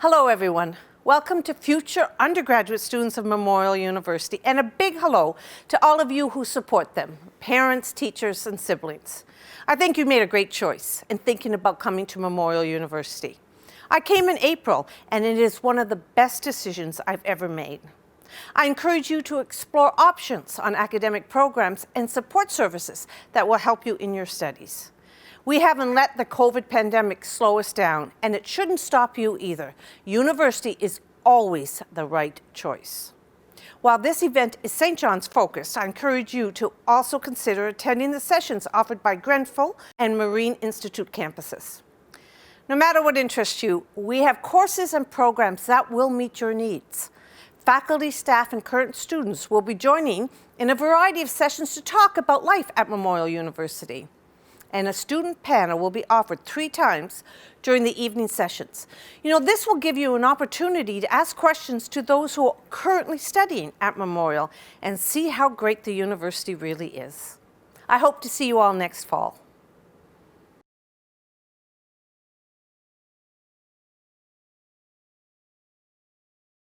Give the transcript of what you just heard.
Hello everyone. Welcome to future undergraduate students of Memorial University, and a big hello to all of you who support them, parents, teachers, and siblings. I think you made a great choice in thinking about coming to Memorial University. I came in April, and it is one of the best decisions I've ever made. I encourage you to explore options on academic programs and support services that will help you in your studies. We haven't let the COVID pandemic slow us down, and it shouldn't stop you either. University is always the right choice. While this event is St. John's focused, I encourage you to also consider attending the sessions offered by Grenfell and Marine Institute campuses. No matter what interests you, we have courses and programs that will meet your needs. Faculty, staff, and current students will be joining in a variety of sessions to talk about life at Memorial University. And a student panel will be offered 3 times during the evening sessions. This will give you an opportunity to ask questions to those who are currently studying at Memorial and see how great the university really is. I hope to see you all next fall.